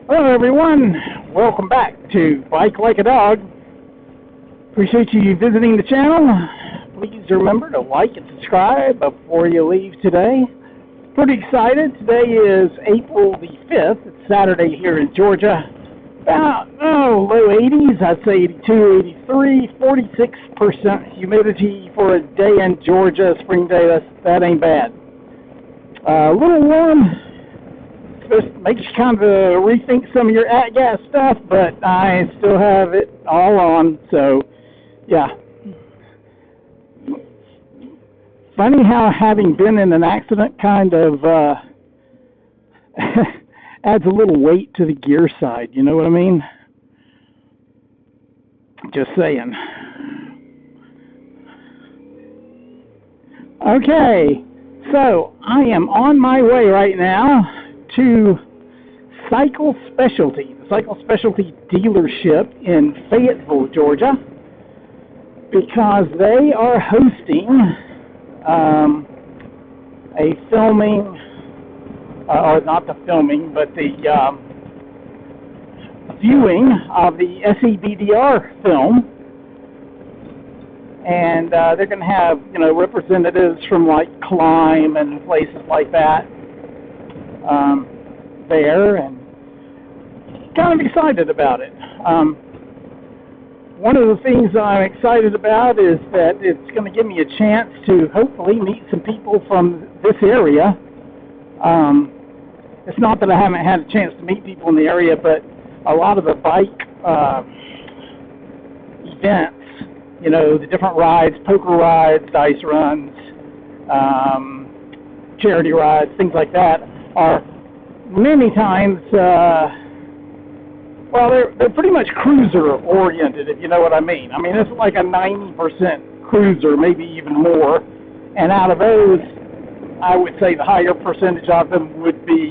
Hello everyone, welcome back to Bike Like a Dog. Appreciate you visiting the channel. Please remember to like and subscribe before you leave today. Pretty excited. Today is April the 5th. It's Saturday here in Georgia. About, low 80s. I'd say 82, 83, 46% humidity for a day in Georgia, spring day. That ain't bad. A little warm. Makes you kind of rethink some of your gas stuff, but I still have it all on, so yeah. Funny how having been in an accident kind of adds a little weight to the gear side, you know what I mean? Just saying. Okay, so I am on my way right now to Cycle Specialty, the Cycle Specialty dealership in Fayetteville, Georgia, because they are hosting a filming, or not the filming, but the viewing of the SEBDR film, and they're going to have, representatives from like Climb and places like that there, and kind of excited about it. One of the things I'm excited about is that it's going to give me a chance to hopefully meet some people from this area. It's not that I haven't had a chance to meet people in the area, but a lot of the bike events, the different rides, poker rides, dice runs, charity rides, things like that, are many times, they're pretty much cruiser-oriented, if you know what I mean. I mean, it's like a 90% cruiser, maybe even more. And out of those, I would say the higher percentage of them would be,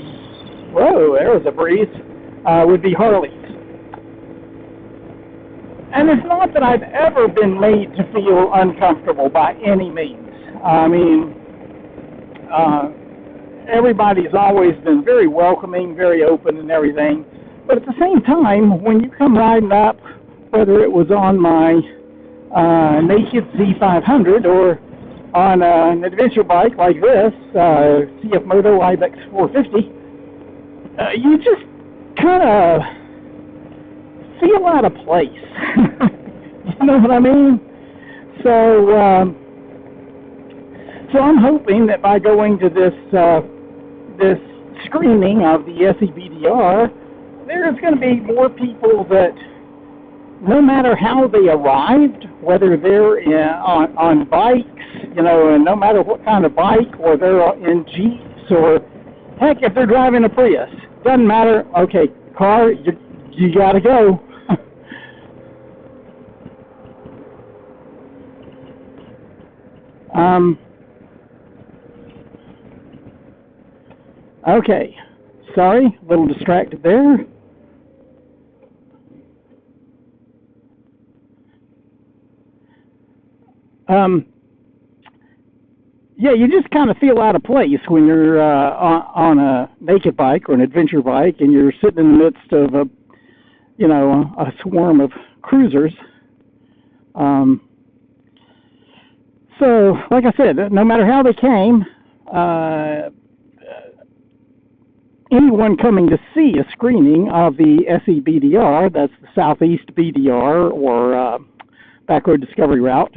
whoa, there was a breeze, would be Harleys. And it's not that I've ever been made to feel uncomfortable by any means. I mean, everybody's always been very welcoming, very open and everything. But at the same time, when you come riding up, whether it was on my naked Z500 or on an adventure bike like this, CFMOTO Ibex 450, you just kind of feel out of place. You know what I mean? So I'm hoping that by going to this screening of the SEBDR, there's going to be more people that, no matter how they arrived, whether they're on bikes, and no matter what kind of bike, or they're in Jeeps, or heck, if they're driving a Prius, doesn't matter. Okay, car, you got to go. Okay, sorry, a little distracted there. Yeah, you just kind of feel out of place when you're on a naked bike or an adventure bike, and you're sitting in the midst of a swarm of cruisers. So, like I said, no matter how they came, anyone coming to see a screening of the SEBDR, that's the Southeast BDR, or Backroad Discovery Route,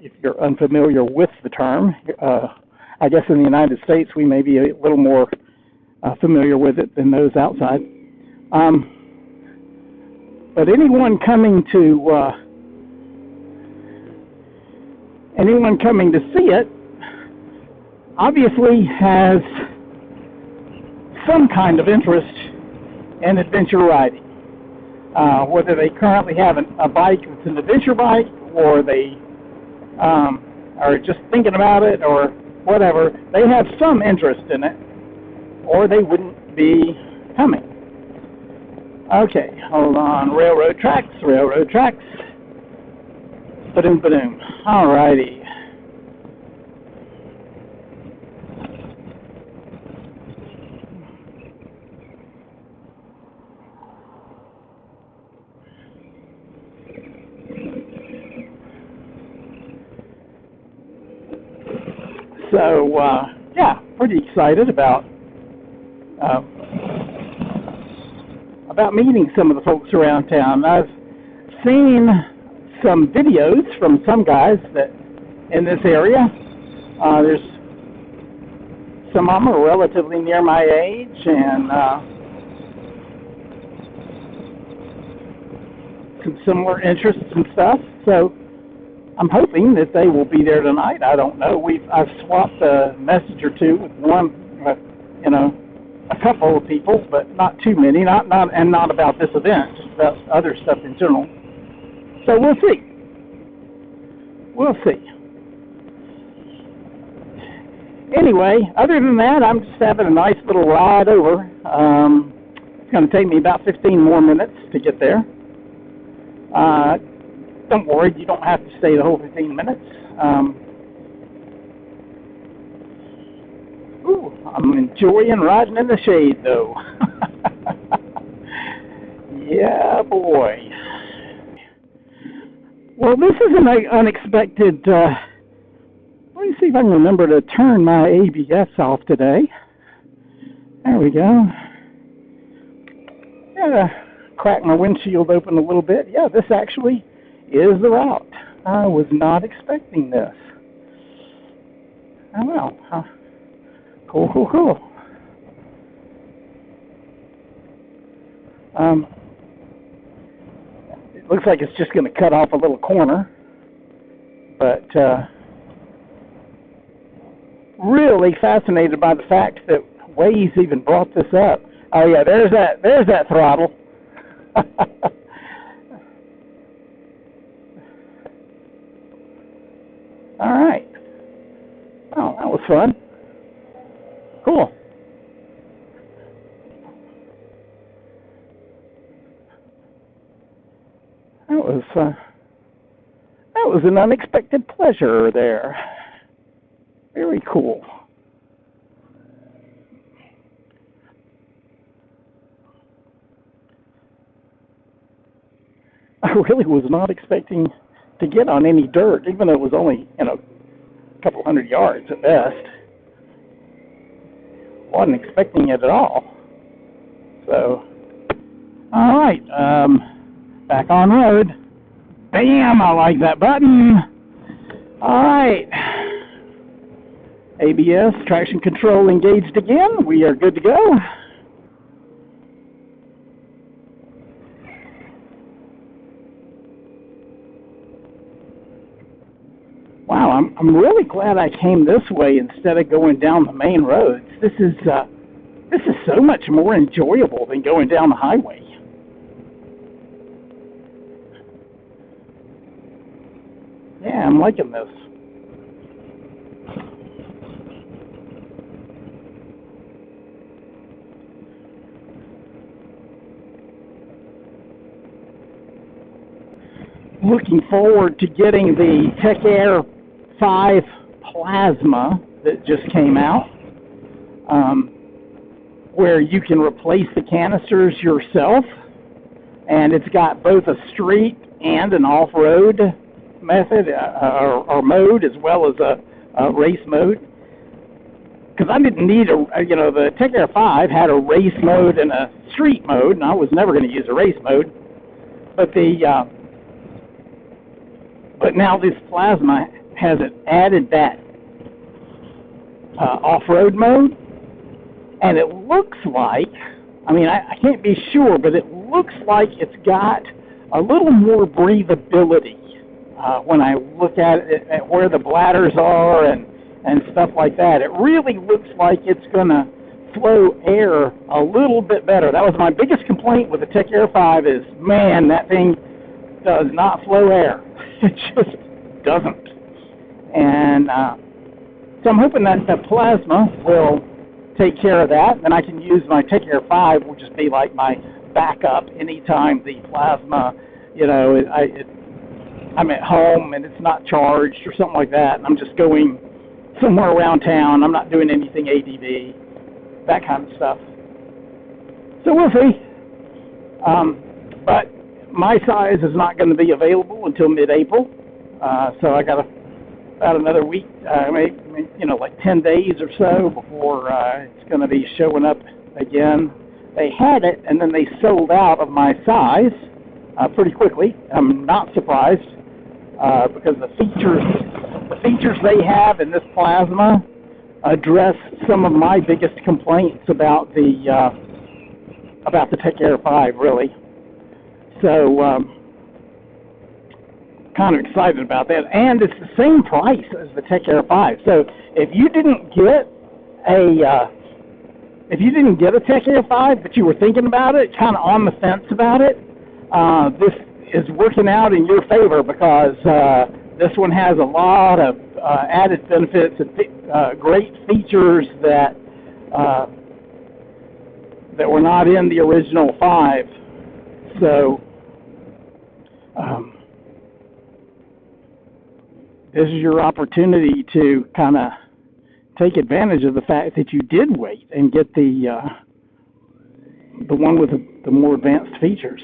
if you're unfamiliar with the term. I guess in the United States we may be a little more familiar with it than those outside. But anyone coming to see it obviously has some kind of interest in adventure riding. Whether they currently have a bike that's an adventure bike, or they are just thinking about it, or whatever, they have some interest in it, or they wouldn't be coming. Okay, hold on. Railroad tracks. Ba-doom, ba-doom. All righty. So, yeah, pretty excited about meeting some of the folks around town. I've seen some videos from some guys that in this area. There's some of them are relatively near my age, and some similar interests and stuff. So I'm hoping that they will be there tonight. I don't know. I've swapped a message or two with one, a couple of people, but not too many. Not about this event, just about other stuff in general. So we'll see. We'll see. Anyway, other than that, I'm just having a nice little ride over. It's going to take me about 15 more minutes to get there. Don't worry, you don't have to stay the whole 15 minutes. I'm enjoying riding in the shade, though. Yeah, boy. Well, this is an unexpected... let me see if I can remember to turn my ABS off today. There we go. Yeah, crack my windshield open a little bit. Yeah, this actually is the route. I was not expecting this. Oh, well. Cool. It looks like it's just going to cut off a little corner. But, really fascinated by the fact that Waze even brought this up. Oh, yeah, there's that throttle. All right. Oh, that was fun. Cool. That was an unexpected pleasure there. Very cool. I really was not expecting to get on any dirt, even though it was only, a couple hundred yards at best. Wasn't expecting it at all. So, all right, back on road. Bam! I like that button. All right. ABS, traction control engaged again. We are good to go. Wow, I'm really glad I came this way instead of going down the main roads. This is so much more enjoyable than going down the highway. Yeah, I'm liking this. Looking forward to getting the Tech Air 5 Plasma that just came out, where you can replace the canisters yourself, and it's got both a street and an off-road method or mode, as well as a race mode. Because I didn't need the Tech Air 5 had a race mode and a street mode, and I was never going to use a race mode, but but now this Plasma has added that off-road mode, and it looks like, I can't be sure, but it looks like it's got a little more breathability when I look at it, at where the bladders are and stuff like that. It really looks like it's going to flow air a little bit better. That was my biggest complaint with the Tech Air 5 is, man, that thing does not flow air. It just doesn't. And so I'm hoping that the Plasma will take care of that, and I can use my Tech Air 5, will just be like my backup anytime the Plasma, I'm at home and it's not charged or something like that, and I'm just going somewhere around town. I'm not doing anything ADV, that kind of stuff. So we'll see. But my size is not going to be available until mid-April, so I got to about another week, maybe, like 10 days or so before it's going to be showing up again. They had it, and then they sold out of my size pretty quickly. I'm not surprised because the features they have in this plasma address some of my biggest complaints about the Tech Air 5, really. So kind of excited about that, and it's the same price as the Tech Air 5. So if you didn't get a Tech Air 5, but you were thinking about it, kind of on the fence about it, this is working out in your favor because this one has a lot of added benefits and great features that were not in the original 5. So this is your opportunity to kind of take advantage of the fact that you did wait and get the one with the more advanced features.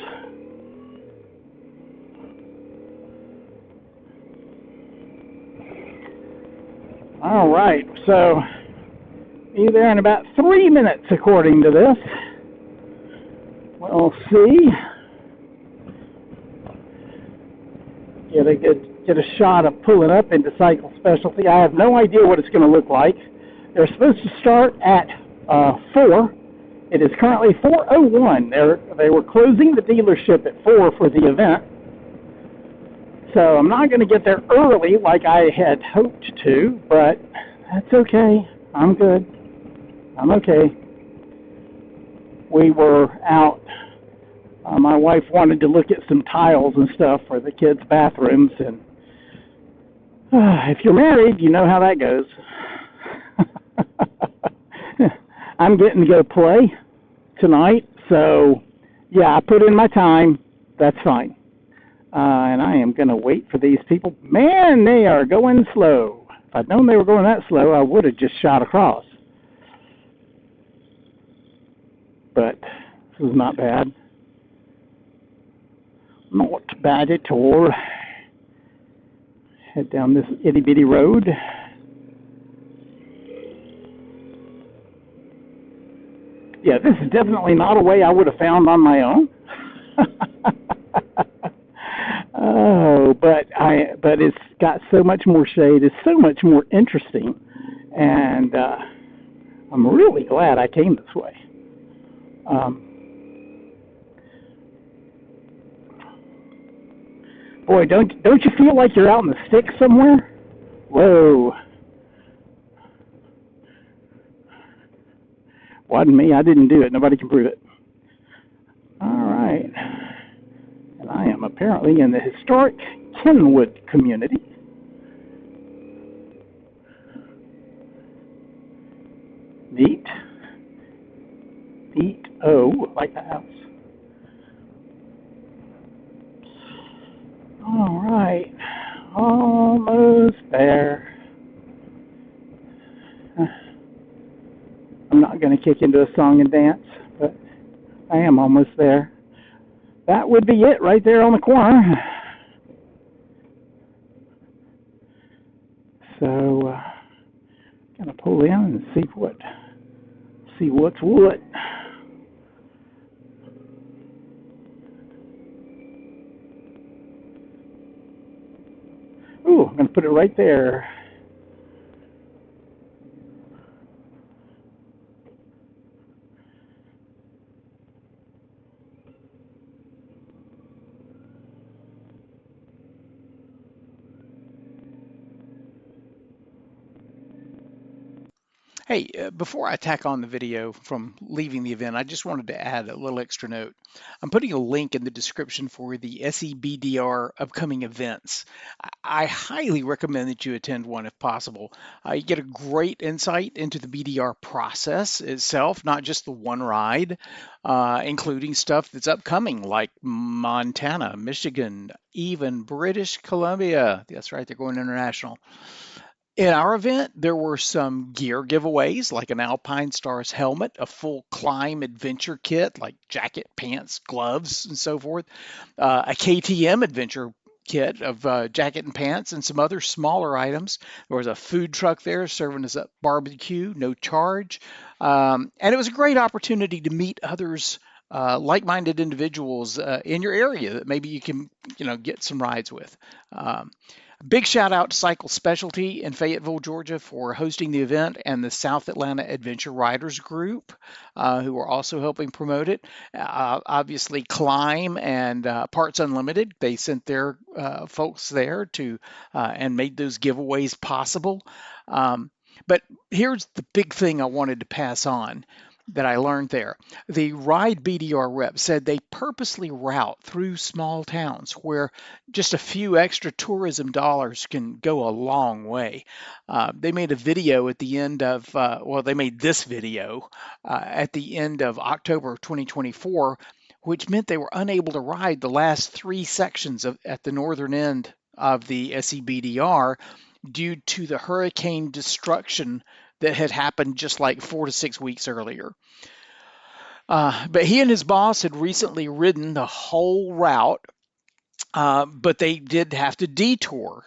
All right, so be there in about 3 minutes, according to this. We'll see. Get a shot of pulling up into Cycle Specialty. I have no idea what it's going to look like. They're supposed to start at 4. It is currently 4:01. They were closing the dealership at 4 for the event. So I'm not going to get there early like I had hoped to, but that's okay. I'm good. I'm okay. We were out. My wife wanted to look at some tiles and stuff for the kids' bathrooms, and if you're married, you know how that goes. I'm getting to go play tonight, so yeah, I put in my time. That's fine. And I am going to wait for these people. Man, they are going slow. If I'd known they were going that slow, I would have just shot across. But this is not bad. Not bad at all. Head down this itty-bitty road. Yeah, this is definitely not a way I would have found on my own. Oh, but it's got so much more shade. It's so much more interesting, and I'm really glad I came this way. Boy, don't you feel like you're out in the sticks somewhere? Whoa. Wasn't me. I didn't do it. Nobody can prove it. All right. And I am apparently in the historic Kenwood community. Neat. Neat. Oh, like the house. All right. Almost there. I'm not going to kick into a song and dance, but I am almost there. That would be it right there on the corner. So, gonna pull in and see what's what. Ooh, I'm gonna put it right there. Hey, before I tack on the video from leaving the event, I just wanted to add a little extra note. I'm putting a link in the description for the SEBDR upcoming events. I highly recommend that you attend one if possible. You get a great insight into the BDR process itself, not just the one ride, including stuff that's upcoming like Montana, Michigan, even British Columbia. That's right, they're going international. In our event, there were some gear giveaways like an Alpine Stars helmet, a full climb adventure kit like jacket, pants, gloves, and so forth, a KTM adventure kit of jacket and pants and some other smaller items. There was a food truck there serving us a barbecue, no charge. And it was a great opportunity to meet others, like-minded individuals in your area that maybe you can, get some rides with. Big shout out to Cycle Specialty in Fayetteville, Georgia for hosting the event, and the South Atlanta Adventure Riders Group, who are also helping promote it. Obviously, Climb and Parts Unlimited, they sent their folks there to and made those giveaways possible. But here's the big thing I wanted to pass on that I learned there. The Ride BDR rep said they purposely route through small towns where just a few extra tourism dollars can go a long way. They made a video at the end of, they made this video at the end of October of 2024, which meant they were unable to ride the last 3 sections at the northern end of the SEBDR due to the hurricane destruction that had happened just like 4 to 6 weeks earlier. But he and his boss had recently ridden the whole route, but they did have to detour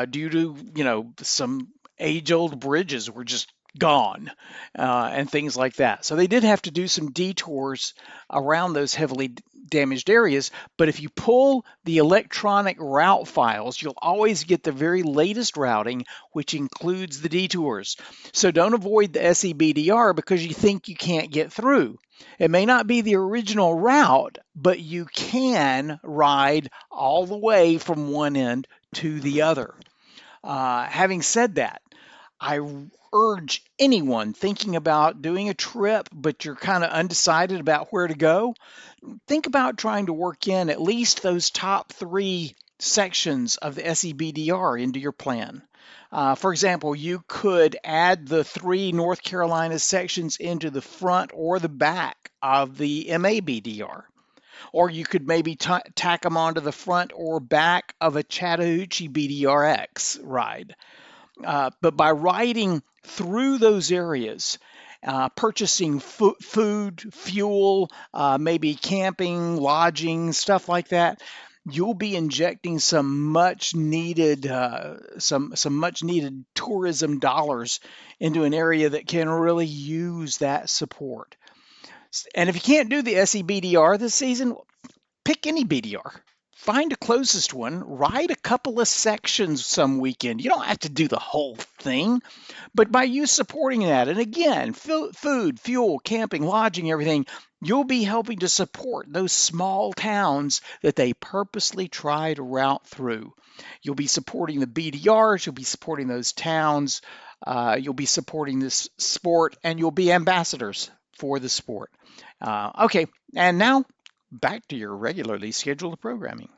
due to, some age-old bridges were just gone and things like that. So they did have to do some detours around those heavily damaged areas. But if you pull the electronic route files, you'll always get the very latest routing, which includes the detours. So don't avoid the SEBDR because you think you can't get through. It may not be the original route, but you can ride all the way from one end to the other. Having said that, I urge anyone thinking about doing a trip, but you're kind of undecided about where to go, think about trying to work in at least those top 3 sections of the SEBDR into your plan. For example, you could add the 3 North Carolina sections into the front or the back of the MABDR. Or you could maybe tack them onto the front or back of a Chattahoochee BDRX ride. But by riding through those areas, purchasing food, fuel, maybe camping, lodging, stuff like that, you'll be injecting some much needed tourism dollars into an area that can really use that support. And if you can't do the SEBDR this season, pick any BDR. Find the closest one, ride a couple of sections some weekend. You don't have to do the whole thing, but by you supporting that, and again, food, fuel, camping, lodging, everything, you'll be helping to support those small towns that they purposely try to route through. You'll be supporting the BDRs, you'll be supporting those towns, you'll be supporting this sport, and you'll be ambassadors for the sport. Okay, and now back to your regularly scheduled programming.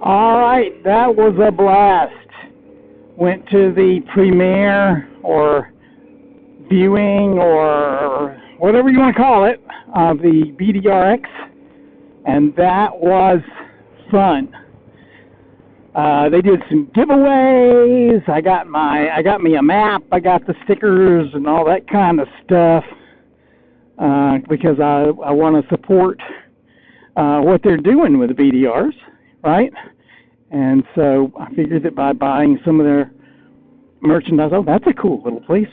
All right, that was a blast. Went to the premiere or viewing or whatever you want to call it of the BDRX, and that was fun. They did some giveaways. I got me a map. I got the stickers and all that kind of stuff because I want to support what they're doing with the BDRs, right? And so I figured that by buying some of their merchandise, oh, that's a cool little place.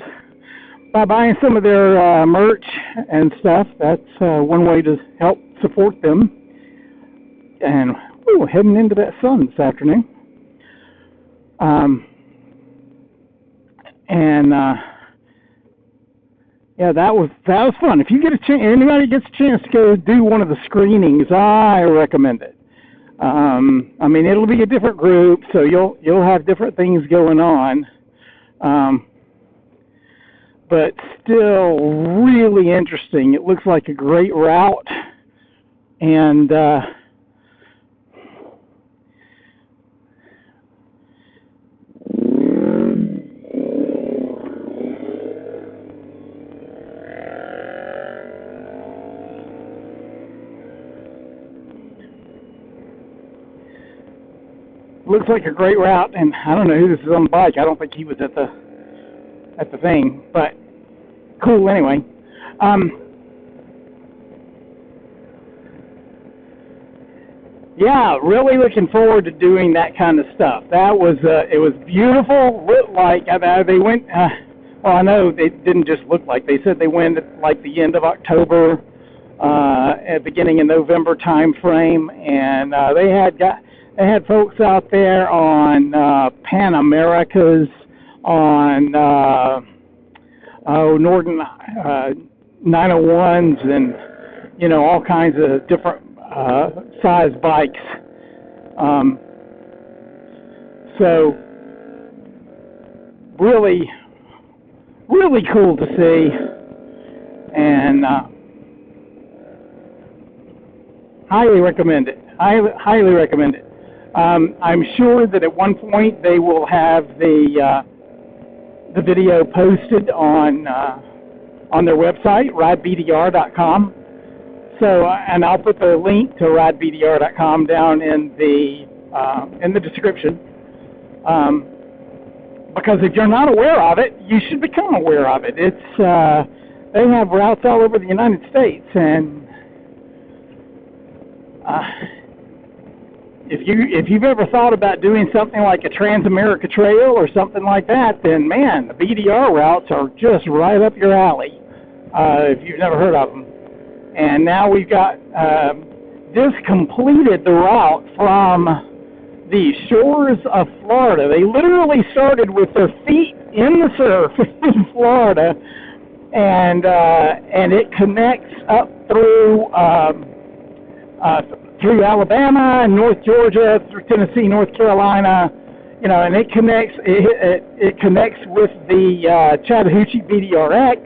By buying some of their merch and stuff, that's one way to help support them. And heading into that sun this afternoon. Yeah, that was fun. If you get a chance, anybody gets a chance to go do one of the screenings, I recommend it. I mean, it'll be a different group, so you'll have different things going on, but still really interesting. It looks like a great route. And looks like a great route, and I don't know who this is on the bike. I don't think he was at the thing, but cool anyway. Yeah, really looking forward to doing that kind of stuff. That was it was beautiful. Looked like they went. Well, I know they didn't just look like. They said they went at like the end of October, at beginning of November time frame, and they had folks out there on Pan Americas, on Norton 901s, and all kinds of different size bikes. So really cool to see, and highly recommend it. Highly recommend it. I'm sure that at one point they will have the video posted on their website, ridebdr.com. So, and I'll put the link to ridebdr.com down in the description. Because if you're not aware of it, you should become aware of it. It's they have routes all over the United States, and if you've ever thought about doing something like a Trans-America Trail or something like that, then man, the BDR routes are just right up your alley. If you've never heard of them. And now we've got this completed the route from the shores of Florida. They literally started with their feet in the surf in Florida, and it connects up through Alabama, North Georgia, through Tennessee, North Carolina, and it connects with the Chattahoochee BDRX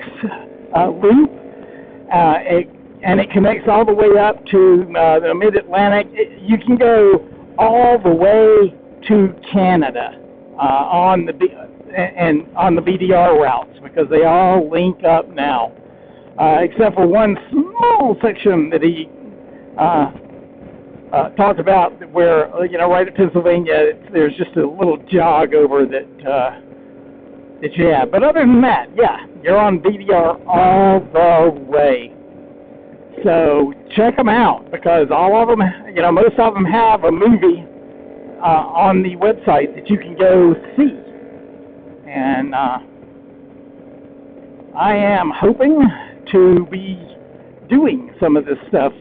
loop. And it connects all the way up to the Mid-Atlantic. You can go all the way to Canada on the BDR routes, because they all link up now, except for one small section that he talked about, where right at Pennsylvania, there's just a little jog over that you have. But other than that, yeah, you're on BDR all the way. So check them out, because all of them, most of them have a movie on the website that you can go see. And I am hoping to be doing some of this stuff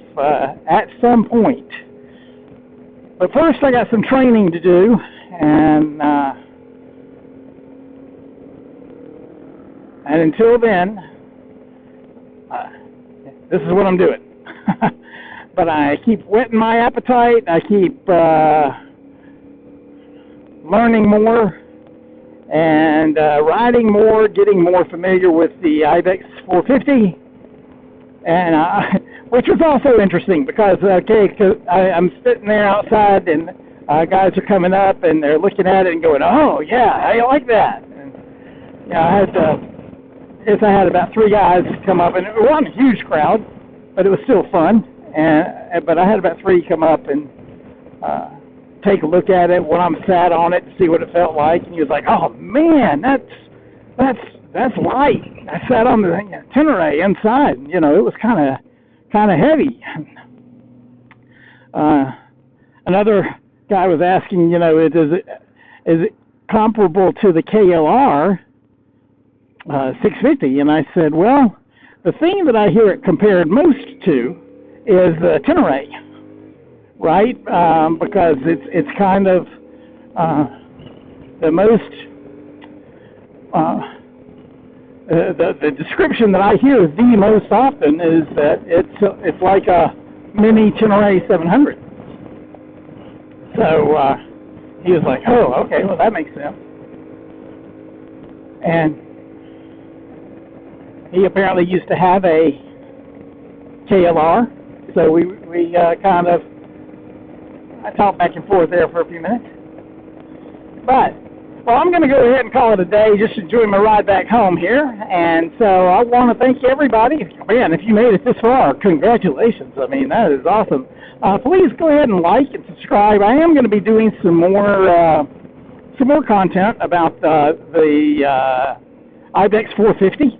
at some point. But first, I got some training to do, and until then, this is what I'm doing. But I keep whetting my appetite. I keep learning more and riding more, getting more familiar with the Ibex 450, and which was also interesting because I'm sitting there outside, and guys are coming up and they're looking at it and going, "Oh yeah, I like that." And I had about 3 guys come up, and it wasn't a huge crowd, but it was still fun. But I had about 3 come up and take a look at it when I'm sat on it to see what it felt like. And he was like, "Oh man, that's light." I sat on the Tenere inside, and, it was kind of heavy. Another guy was asking, is it comparable to the KLR 650? And I said, well, the thing that I hear it compared most to is the Tenere, right? Because it's kind of the most the description that I hear the most often is that it's like a mini Tenere 700. So he was like, "Oh, okay, well that makes sense." And he apparently used to have a KLR So we kind of, I talked back and forth there for a few minutes. But, well, I'm going to go ahead and call it a day, just enjoying my ride back home here. And so I want to thank everybody. Man, if you made it this far, congratulations. I mean, that is awesome. Please go ahead and like and subscribe. I am going to be doing some more content about the Ibex 450.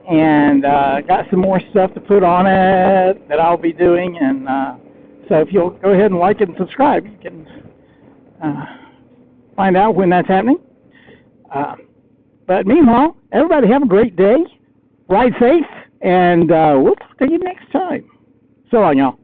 And got some more stuff to put on it that I'll be doing. And so if you'll go ahead and like it and subscribe, you can find out when that's happening. But meanwhile, everybody have a great day. Ride safe, and we'll talk to you next time. So long, y'all.